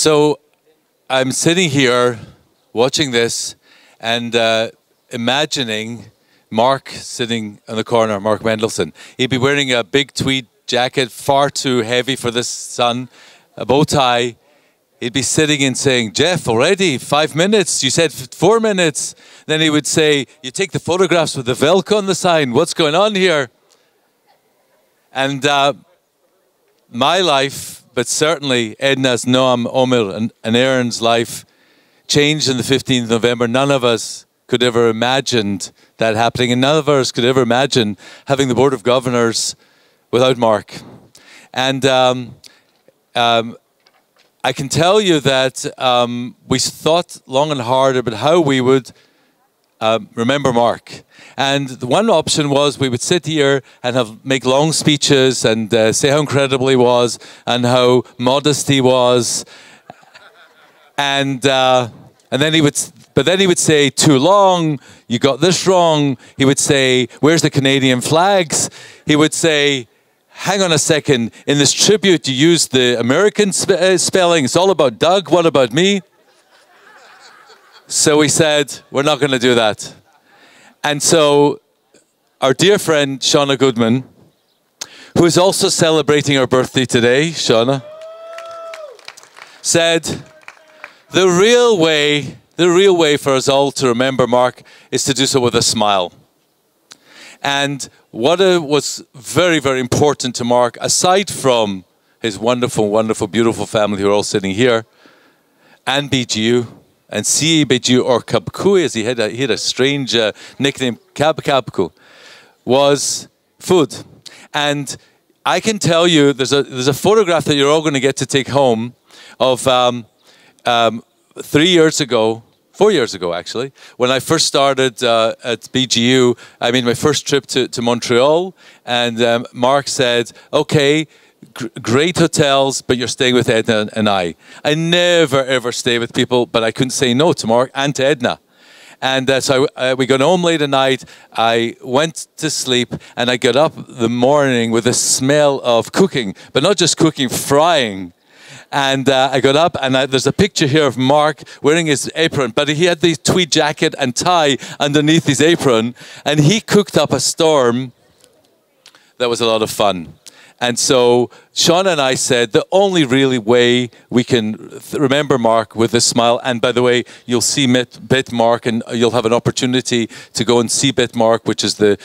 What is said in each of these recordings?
So I'm sitting here watching this and imagining Mark sitting in the corner, Mark Mendelsohn. He'd be wearing a big tweed jacket, far too heavy for this sun, a bow tie. He'd be sitting and saying, Jeff, already 5 minutes? You said 4 minutes. Then he would say, you take the photographs with the Velcro on the sign. What's going on here? And my life, but certainly Edna's, Noam, Omer, and Aaron's life changed on the 15th of November. None of us could ever imagined that happening, and none of us could ever imagine having the Board of Governors without Mark. And I can tell you that we thought long and hard about how we would remember Mark. And the one option was we would sit here and make long speeches and say how incredible he was and how modest he was. And then he would, but then he would say, too long, you got this wrong. He would say, where's the Canadian flags? He would say, hang on a second, in this tribute you used the American spelling. It's all about Doug, what about me? So we said, we're not going to do that. And so our dear friend, Shauna Goodman, who is also celebrating her birthday today, Shauna, said, the real way for us all to remember Mark is to do so with a smile. And what was very, very important to Mark, aside from his wonderful, wonderful, beautiful family who are all sitting here, and BGU, and CBGU, or Kabku, as he had a strange nickname, Kabku, was food. And I can tell you, there's a photograph that you're all going to get to take home of 4 years ago actually, when I first started at BGU. I made my first trip to Montreal, and Mark said, okay, great hotels, but you're staying with Edna and I. I never ever stay with people, but I couldn't say no to Mark and to Edna. And so we got home late at night, I went to sleep, and I got up the morning with a smell of cooking, but not just cooking, frying. And I got up, and there's a picture here of Mark wearing his apron, but he had the tweed jacket and tie underneath his apron, and he cooked up a storm that was a lot of fun. And so Sean and I said the only really way we can remember Mark with a smile, and by the way, you'll see Bitmark, and you'll have an opportunity to go and see Bitmark, which is the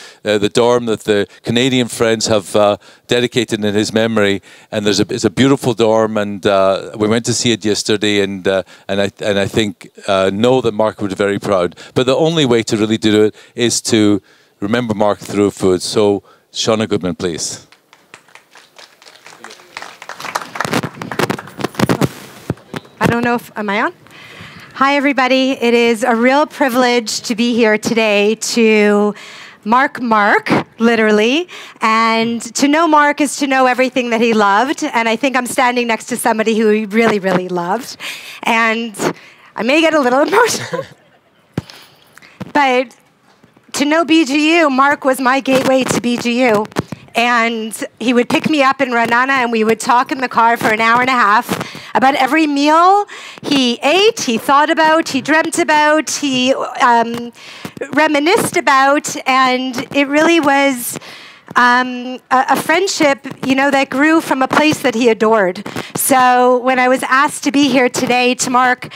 dorm that the Canadian Friends have dedicated in his memory. And it's a beautiful dorm, and we went to see it yesterday, and I think know that Mark would be very proud. But the only way to really do it is to remember Mark through food. So Shauna Goodman, please. I don't know if, am I on? Hi, everybody. It is a real privilege to be here today to Mark, literally. And to know Mark is to know everything that he loved. And I think I'm standing next to somebody who he really, really loved. And I may get a little emotional. But to know BGU, Mark was my gateway to BGU. And he would pick me up in Renana, and we would talk in the car for an hour and a half about every meal he ate, he thought about, he dreamt about, he reminisced about, and it really was a friendship, you know, that grew from a place that he adored. So when I was asked to be here today to Mark,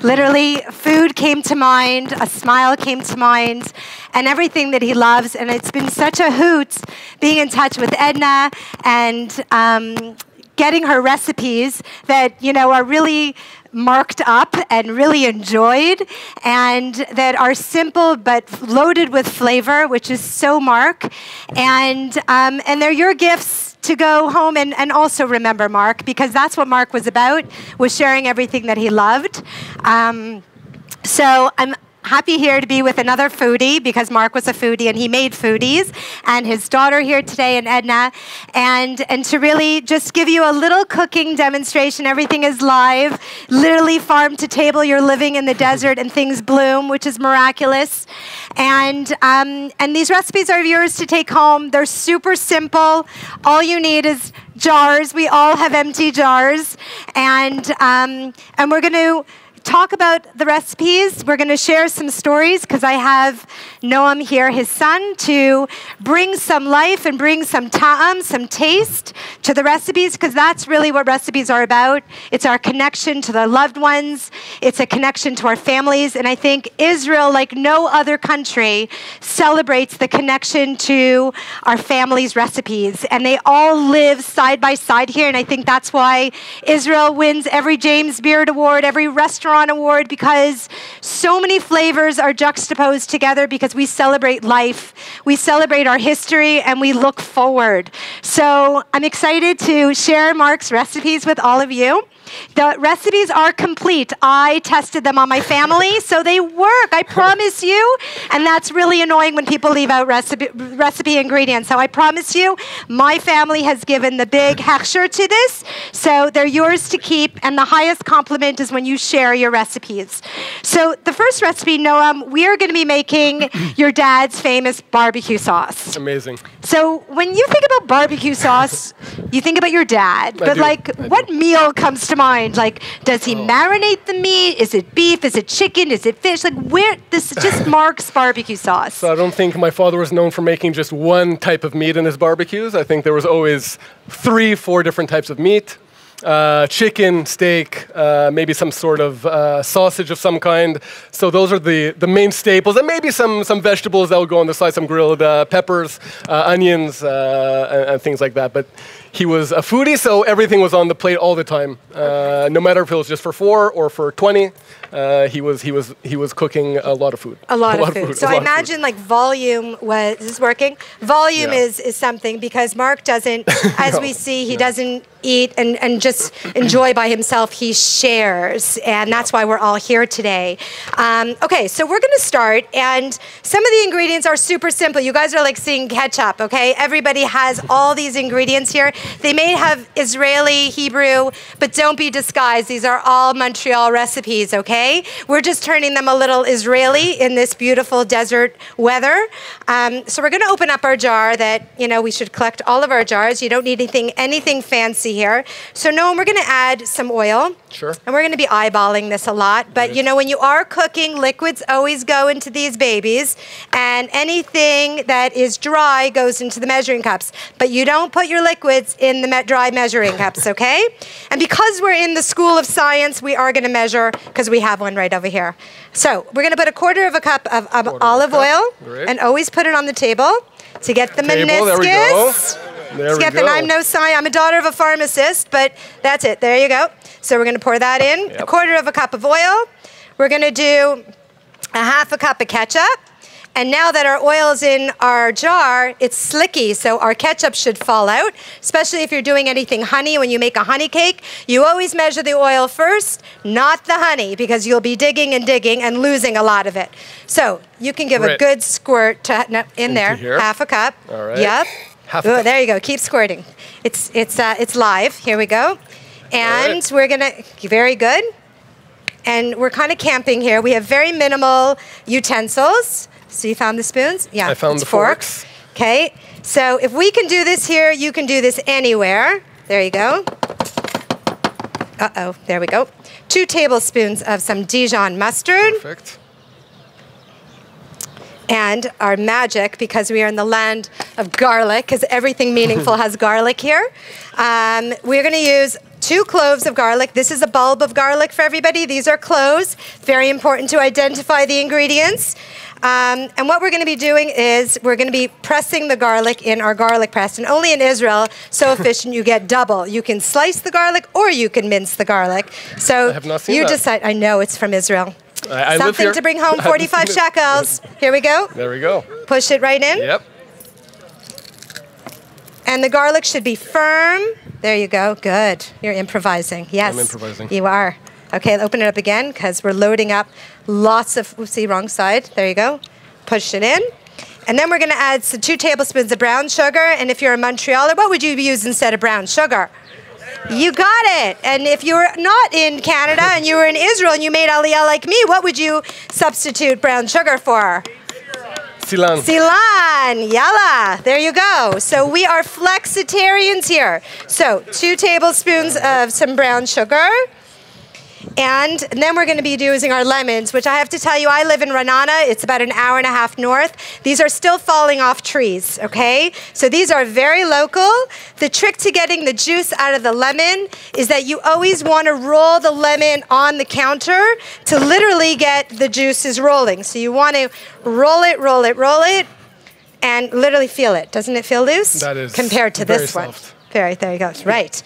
literally food came to mind, a smile came to mind, and everything that he loves. And it's been such a hoot being in touch with Edna and getting her recipes that, you know, are really marked up and really enjoyed, and that are simple but loaded with flavor, which is so Mark. And they're your gifts to go home and also remember Mark, because that's what Mark was about, was sharing everything that he loved. So I'm happy here to be with another foodie, because Mark was a foodie and he made foodies, and his daughter here today, and Edna, and to really just give you a little cooking demonstration. Everything is live, literally farm to table. You're living in the desert and things bloom, which is miraculous. And these recipes are yours to take home. They're super simple. All you need is jars. We all have empty jars. And we're going to talk about the recipes. We're going to share some stories because I have Noam here, his son, to bring some life and bring some ta'am, some taste to the recipes, because that's really what recipes are about. It's our connection to the loved ones. It's a connection to our families. And I think Israel, like no other country, celebrates the connection to our families' recipes. And they all live side by side here. And I think that's why Israel wins every James Beard Award, every restaurant award, because so many flavors are juxtaposed together, because we celebrate life, we celebrate our history, and we look forward. So I'm excited to share Mark's recipes with all of you. The recipes are complete. I tested them on my family, so they work, I promise you. And that's really annoying when people leave out recipe ingredients. So I promise you, my family has given the big hechsher to this, so they're yours to keep. And the highest compliment is when you share your recipes. So the first recipe, Noam, we are going to be making your dad's famous barbecue sauce. Amazing. So when you think about barbecue sauce, you think about your dad. But what meal comes to mind? Like, does he marinate the meat? Is it beef? Is it chicken? Is it fish? Like, where? This just Mark's barbecue sauce. So I don't think my father was known for making just one type of meat in his barbecues. I think there was always 3, 4 different types of meat. Chicken, steak, maybe some sort of sausage of some kind. So those are the main staples, and maybe some vegetables that would go on the side, some grilled peppers, onions, and things like that. But he was a foodie, so everything was on the plate all the time. No matter if it was just for 4 or for 20, he was cooking a lot of food. A lot of food. So I imagine like volume was, is this working? Volume is something, because Mark doesn't, as we see, he doesn't eat and just enjoy by himself. He shares, and that's why we're all here today. Okay, so we're going to start, and some of the ingredients are super simple. You guys are like seeing ketchup, okay? Everybody has all these ingredients here. They may have Israeli, Hebrew, but don't be disguised. These are all Montreal recipes, okay? We're just turning them a little Israeli in this beautiful desert weather. So we're going to open up our jar that, you know, we should collect all of our jars. You don't need anything fancy here. So Noam, we're going to add some oil. Sure. And we're going to be eyeballing this a lot. But, you know, when you are cooking, liquids always go into these babies. And anything that is dry goes into the measuring cups. But you don't put your liquids in the dry measuring cups, okay? And because we're in the School of Science, we are going to measure, because we have one right over here. So we're going to put 1/4 cup of olive oil. Great. And always put it on the table to get the meniscus. There we go. There we go. I'm no science. I'm a daughter of a pharmacist, but that's it. There you go. So we're going to pour that in. Yep. 1/4 cup of oil. We're going to do 1/2 cup of ketchup. And now that our oil's in our jar, it's slicky, so our ketchup should fall out, especially if you're doing anything honey. When you make a honey cake, you always measure the oil first, not the honey, because you'll be digging and losing a lot of it. So you can give a good squirt in there, here. 1/2 cup. All right. Yep. 1/2 Ooh, cup. there you go. Keep squirting. It's live. Here we go. And we're gonna, very good. And we're kind of camping here. We have very minimal utensils. So you found the spoons? Yeah. I found the forks. Okay. So if we can do this here, you can do this anywhere. There you go. Uh-oh. There we go. 2 tablespoons of some Dijon mustard. Perfect. And our magic, because we are in the land of garlic, because everything meaningful has garlic here. We're going to use 2 cloves of garlic. This is a bulb of garlic for everybody. These are cloves. Very important to identify the ingredients. And what we're going to be doing is we're going to be pressing the garlic in our garlic press. And only in Israel, so efficient, you get double. You can slice the garlic or you can mince the garlic. So I have not seen you that. decide. I know it's from Israel. I live Something here. to bring home, 45 shekels. Here we go. There we go. Push it right in. Yep. And the garlic should be firm. There you go. Good. You're improvising. Yes. I'm improvising. You are. Okay, open it up again, because we're loading up lots of, oopsie, wrong side. There you go. Push it in. And then we're going to add 2 tablespoons of brown sugar. And if you're a Montrealer, what would you use instead of brown sugar? You got it. And if you're not in Canada and you were in Israel and you made aliyah like me, what would you substitute brown sugar for? Silan. Silan, yalla, there you go. So we are flexitarians here. So 2 tablespoons of some brown sugar. And then we're going to be using our lemons, which I have to tell you, I live in Renana. It's about an hour and a half north. These are still falling off trees, okay? So these are very local. The trick to getting the juice out of the lemon is that you always want to roll the lemon on the counter to literally get the juices rolling. So you want to roll it, roll it, roll it, and literally feel it. Doesn't it feel loose? That is compared to this one. Very, there you go. Right.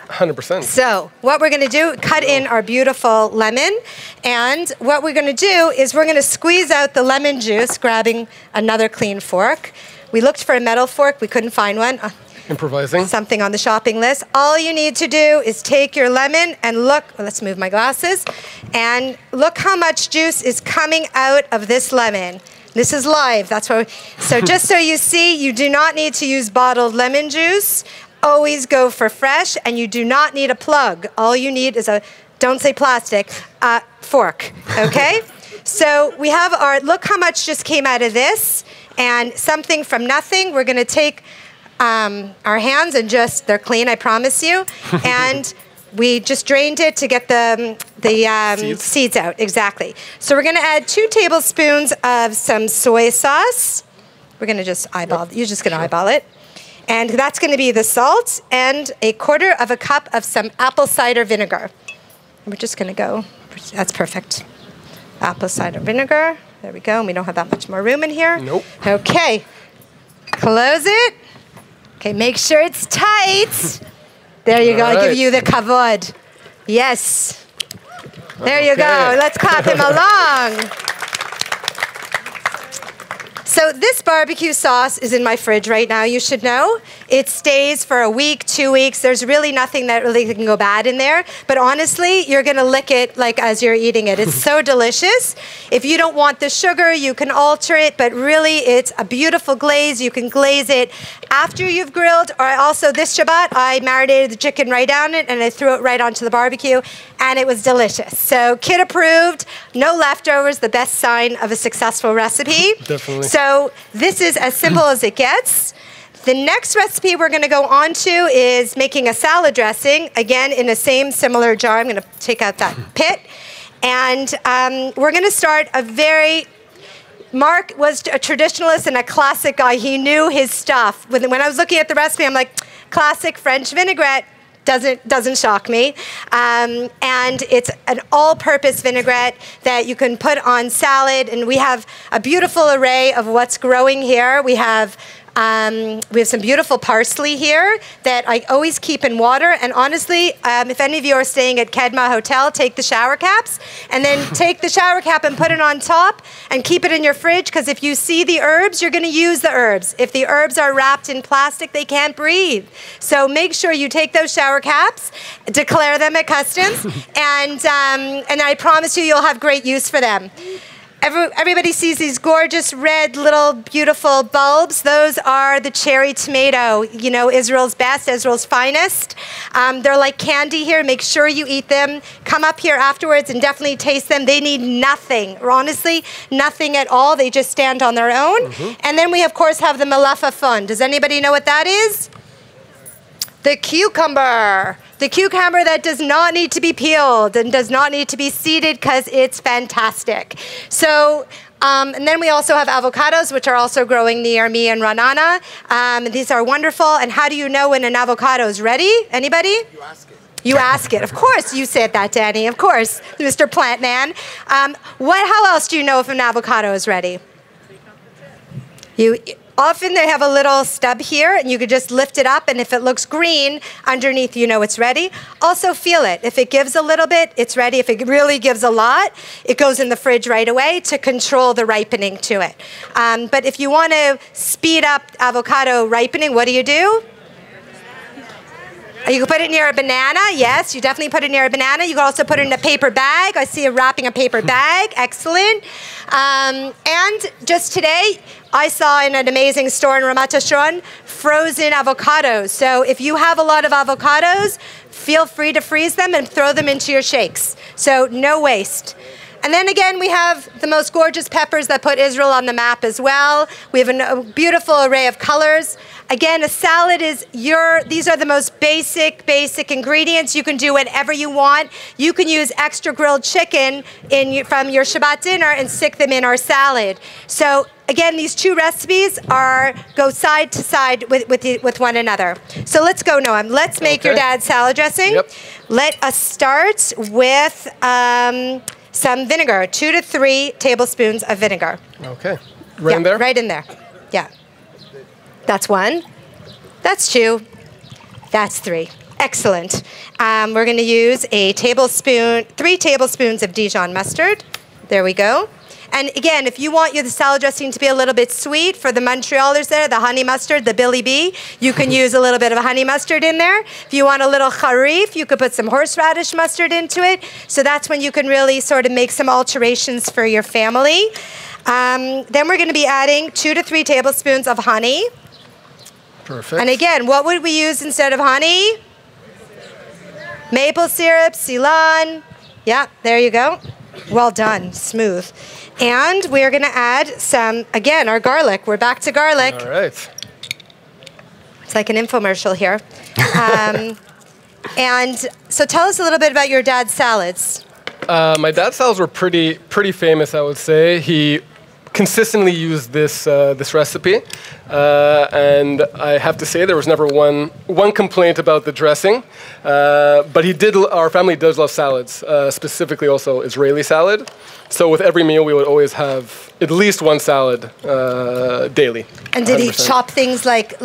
100%. So what we're going to do, cut in our beautiful lemon. And what we're going to do is we're going to squeeze out the lemon juice, grabbing another clean fork. We looked for a metal fork. We couldn't find one. Improvising. Something on the shopping list. All you need to do is take your lemon and look. Let's move my glasses. And look how much juice is coming out of this lemon. This is live. That's what. So just so you see, you do not need to use bottled lemon juice. Always go for fresh, and you do not need a plug. All you need is a, don't say plastic, fork, okay? So we have our, look how much just came out of this, and something from nothing. We're gonna take our hands and just, they're clean, I promise you, and we just drained it to get the seeds out, exactly. So we're gonna add 2 tablespoons of some soy sauce. We're gonna just eyeball, you're just gonna eyeball it. And that's going to be the salt and 1/4 cup of some apple cider vinegar. We're just going to go, that's perfect. Apple cider vinegar. There we go. And we don't have that much more room in here. Nope. Okay. Close it. Okay, make sure it's tight. There you go. All right. I'll give you the kavod. Yes. There you go. Let's clap him along. So this barbecue sauce is in my fridge right now, you should know. It stays for a week, 2 weeks. There's really nothing that really can go bad in there. But honestly, you're gonna lick it like as you're eating it. It's so delicious. If you don't want the sugar, you can alter it, but really it's a beautiful glaze. You can glaze it after you've grilled, or also this Shabbat, I marinated the chicken right on it and I threw it right onto the barbecue, and it was delicious. So kid approved, no leftovers, the best sign of a successful recipe. Definitely. So this is as simple as it gets. The next recipe we're going to go on to is making a salad dressing, again in the same similar jar. I'm going to take out that pit. And we're going to start a very, Mark was a traditionalist and a classic guy. He knew his stuff. When I was looking at the recipe, I'm like, classic French vinaigrette. Doesn't shock me. And it's an all-purpose vinaigrette that you can put on salad. And we have a beautiful array of what's growing here. We have some beautiful parsley here that I always keep in water. And honestly, if any of you are staying at Kedma Hotel, take the shower caps and then take the shower cap and put it on top and keep it in your fridge, because if you see the herbs, you're going to use the herbs. If the herbs are wrapped in plastic, they can't breathe. So make sure you take those shower caps, declare them at customs, and I promise you, you'll have great use for them. Everybody sees these gorgeous red little beautiful bulbs. Those are the cherry tomato, you know, Israel's best, Israel's finest. They're like candy here. Make sure you eat them. Come up here afterwards and definitely taste them. They need nothing, or honestly, nothing at all. They just stand on their own. And then we, of course, have the malafafon. Does anybody know what that is? The cucumber. The cucumber that does not need to be peeled and does not need to be seeded, because it's fantastic. So, and then we also have avocados, which are also growing near me in Renana. These are wonderful. And how do you know when an avocado is ready? Anybody? You ask it. You ask it. Of course you said that, Danny. Of course, Mr. Plant Man. How else do you know if an avocado is ready? Often they have a little stub here, and you could just lift it up, and if it looks green underneath, you know it's ready. Also feel it. If it gives a little bit, it's ready. If it really gives a lot, it goes in the fridge right away to control the ripening to it. But if you want to speed up avocado ripening, what do? You can put it near a banana. Yes, you definitely put it near a banana. You can also put it in a paper bag. I see you wrapping a paper bag. Excellent. And just today, I saw in an amazing store in Ramat Ashron, frozen avocados. So if you have a lot of avocados, feel free to freeze them and throw them into your shakes. So no waste. And then again, we have the most gorgeous peppers that put Israel on the map as well. We have a beautiful array of colors. Again, a salad is these are the most basic ingredients. You can do whatever you want. You can use extra grilled chicken from your Shabbat dinner and stick them in our salad. So again, these two recipes go side to side with one another. So let's go, Noam. Let's make your dad's salad dressing. Yep. Let us start with some vinegar, 2 to 3 tablespoons of vinegar. Okay. Right in there? Right in there. Yeah. That's 1. That's 2. That's 3. Excellent. We're going to use 3 tablespoons of Dijon mustard. There we go. And again, if you want the salad dressing to be a little bit sweet, for the Montrealers there, the honey mustard, the Billy B, you can use a little bit of honey mustard in there. If you want a little harif, you could put some horseradish mustard into it. So that's when you can really sort of make some alterations for your family. Then we're going to be adding 2 to 3 tablespoons of honey. Perfect. And again, what would we use instead of honey? Maple syrup, Ceylon. Yeah, there you go. Well done, smooth. And we're going to add some, again, our garlic. We're back to garlic. All right. It's like an infomercial here. And so tell us a little bit about your dad's salads. My dad's salads were pretty famous, I would say. He consistently used this recipe, and I have to say there was never one complaint about the dressing. But our family does love salads, specifically also Israeli salad. So with every meal, we would always have at least one salad daily. And did 100%. he chop things like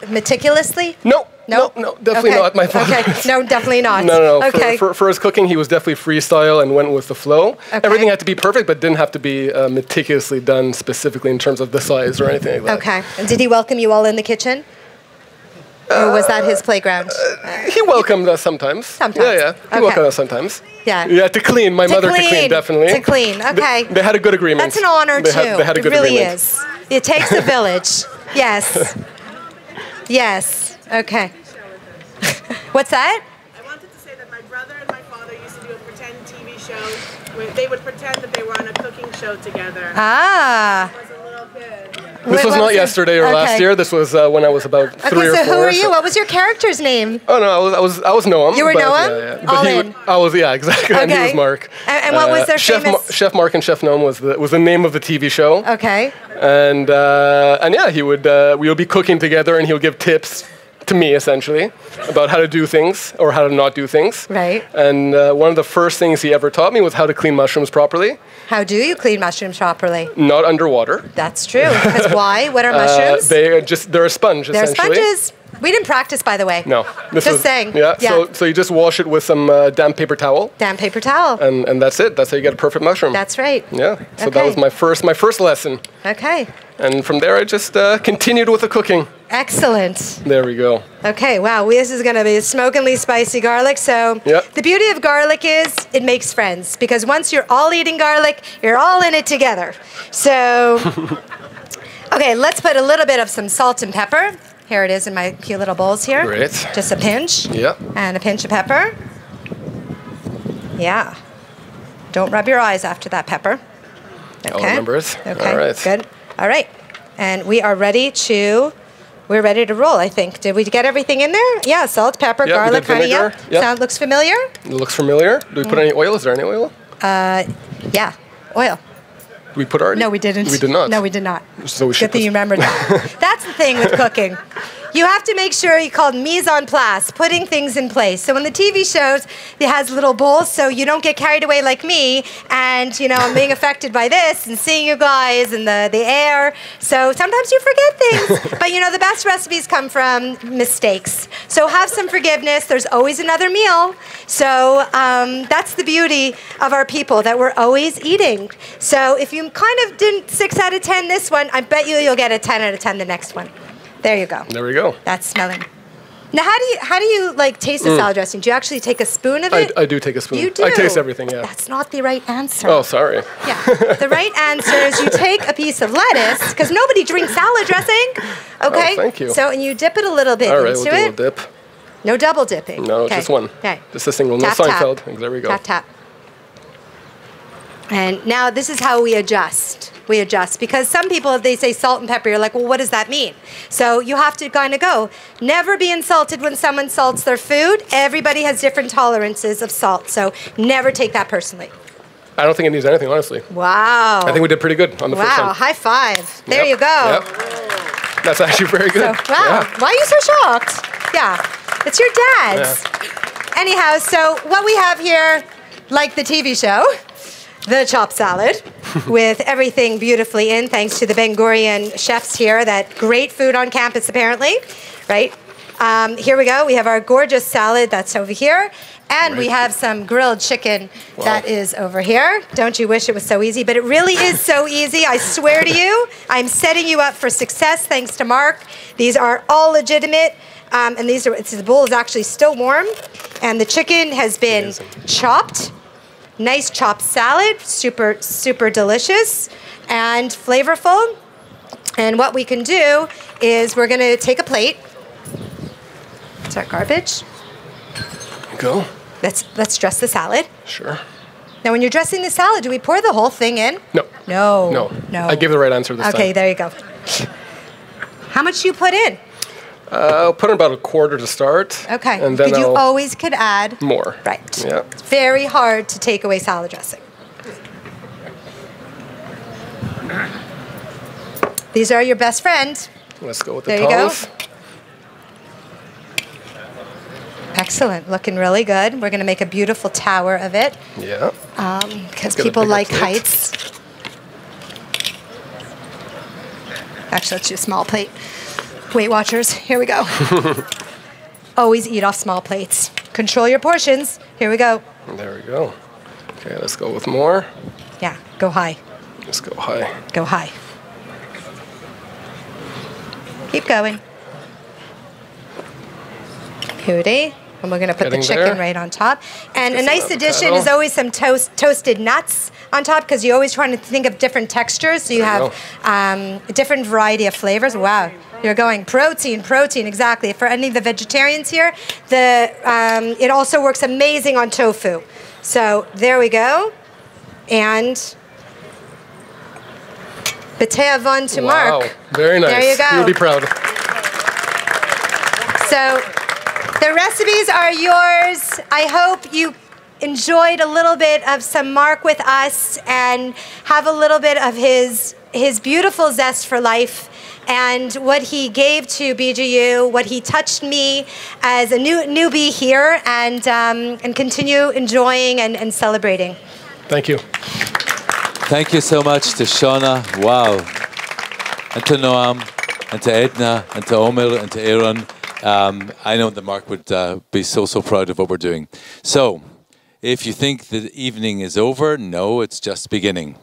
meticulously? No. No? No, definitely not my father. Okay, no, definitely not. No. Okay. For his cooking, he was definitely freestyle and went with the flow. Okay. Everything had to be perfect, but didn't have to be meticulously done specifically in terms of the size or anything like that. Okay. And did he welcome you all in the kitchen? Or was that his playground? He welcomed us sometimes. Sometimes. Yeah. He welcomed us sometimes. Yeah. Yeah, to clean. My mother to clean, definitely. To clean, okay. They had a good agreement. That's an honor, too. They had a good agreement. It really agreement. is. It takes a village. Yes. Yes. Okay. What's that? I wanted to say that my brother and my father used to do a pretend TV show where they would pretend that they were on a cooking show together. Ah. I was a little kid. This was not yesterday or last year. This was when I was about 3 or 4. Okay, so who are you? What was your character's name? Oh no, I was Noam. You were but, Noam? Yeah. All But in. I was exactly. Okay. And he was Mark. And what was their Chef famous? Chef Mark and Chef Noam was the name of the TV show. Okay. And yeah, we would be cooking together, and he would give tips to me essentially about how to do things or how to not do things. Right. And one of the first things he ever taught me was how to clean mushrooms properly. How do you clean mushrooms properly? Not underwater. That's true. Because why? What are mushrooms? They're a sponge They're essentially. sponges. We didn't practice, by the way. No. Just saying. Yeah. Yeah. So you just wash it with some damp paper towel. Damp paper towel. And that's it. That's how you get a perfect mushroom. That's right. Yeah. So Okay. that was my first lesson. Okay. And from there I just continued with the cooking. Excellent. There we go. Okay, wow, this is going to be smokingly spicy garlic. So Yep. the beauty of garlic is it makes friends, because once you're all eating garlic, you're all in it together. So, okay, let's put a little bit of some salt and pepper. Here it is in my cute little bowls here. Great. Just a pinch. Yep. And a pinch of pepper. Yeah. Don't rub your eyes after that pepper. Okay. I'll remember it. Okay, All right. good. All right. And we're ready to roll, I think. Did we get everything in there? Yeah, salt, pepper, Yeah, we garlic, did honey. vinegar. Yeah. Yeah. Sound looks familiar? It looks familiar. Do we put any oil? Is there any oil? Yeah, oil. Did we put already? No, we didn't. We did not. No, we did not. So we should Good thing you remembered that. That's the thing with cooking. You have to make sure you call mise en place, putting things in place. So in the TV shows, it has little bowls, so you don't get carried away like me, and I'm being affected by this and seeing you guys and the air. So sometimes you forget things, but the best recipes come from mistakes. So have some forgiveness. There's always another meal. So that's the beauty of our people, that we're always eating. So if you kind of didn't 6 out of 10 this one, I bet you'll get a 10 out of 10 the next one. There you go. There we go. That's smelling. Now, how do you taste the salad dressing? Do you actually take a spoon of it? I do take a spoon. You do? I taste everything, yeah. That's not the right answer. Oh, sorry. Yeah. The right answer is you take a piece of lettuce, because nobody drinks salad dressing. Okay? Oh, thank you. So, and you dip it a little bit All right, into we'll do a it. little dip. No double dipping. No, Okay. just one. Okay. Just a single. Tap, no tap. Seinfeld. There we go. Tap, tap. And now this is how we adjust. We adjust because some people, if they say salt and pepper, you're like, well, what does that mean? So you have to kind of go. Never be insulted when someone salts their food. Everybody has different tolerances of salt, so never take that personally. I don't think it needs anything, honestly. Wow. I think we did pretty good on the first one. Wow, high five. There you go. Yep. That's actually very good. So, wow, why are you so shocked? Yeah, it's your dad's. Yeah. Anyhow, so what we have here, like the TV show, the chopped salad with everything beautifully in, thanks to the Ben-Gurion chefs here. That great food on campus, apparently, right? Here we go. We have our gorgeous salad that's over here. And we have some grilled chicken that is over here. Don't you wish it was so easy? But it really is so easy. I swear to you, I'm setting you up for success thanks to Mark. These are all legitimate. And the bowl is actually still warm. And the chicken has been chopped. Nice chopped salad, super, super delicious and flavorful. And what we can do is we're gonna take a plate. It's our garbage. Go. Let's dress the salad. Sure. Now, when you're dressing the salad, do we pour the whole thing in? No. No. No. No. I gave the right answer this time. Okay, there you go. How much do you put in? I'll put in about a quarter to start. Okay. And then you always could add more. Right. Yeah. It's very hard to take away salad dressing. These are your best friend. Let's go with the There you tongs. go. Excellent. Looking really good. We're going to make a beautiful tower of it. Yeah. Because people like heights. Actually, let's do a small plate. Weight Watchers, here we go. Always eat off small plates. Control your portions. Here we go. There we go. Okay, let's go with more. Yeah, go high. Let's go high. Go high. Keep going. Beauty. And we're going to put the chicken right on top. And a nice addition is always some toasted nuts on top, because you're always trying to think of different textures. So you have a different variety of flavors. Wow. You're going protein, exactly. For any of the vegetarians here, it also works amazing on tofu. So there we go. And b'tei avon to Mark. Very nice. There you go. You'll be proud. So the recipes are yours. I hope you enjoyed a little bit of some Mark with us and have a little bit of his beautiful zest for life and what he gave to BGU, what he touched me as a newbie here, and continue enjoying and celebrating. Thank you. Thank you so much to Shauna. Wow. And to Noam, and to Edna, and to Omer, and to Aaron. I know that Mark would be so proud of what we're doing. So, if you think the evening is over, no, it's just beginning.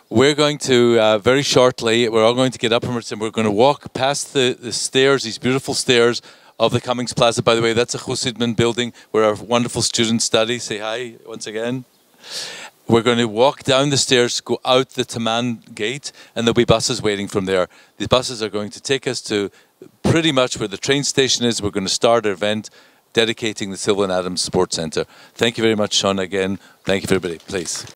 We're going to, very shortly, we're all going to get up and we're going to walk past the stairs, these beautiful stairs of the Cummings Plaza. By the way, that's a Chosidman building where our wonderful students study. Say hi once again. We're going to walk down the stairs, go out the Taman gate, and there'll be buses waiting from there. The buses are going to take us to pretty much where the train station is. We're going to start our event dedicating the Sylvan Adams Sports Centre. Thank you very much, Sean, again. Thank you, everybody. Please.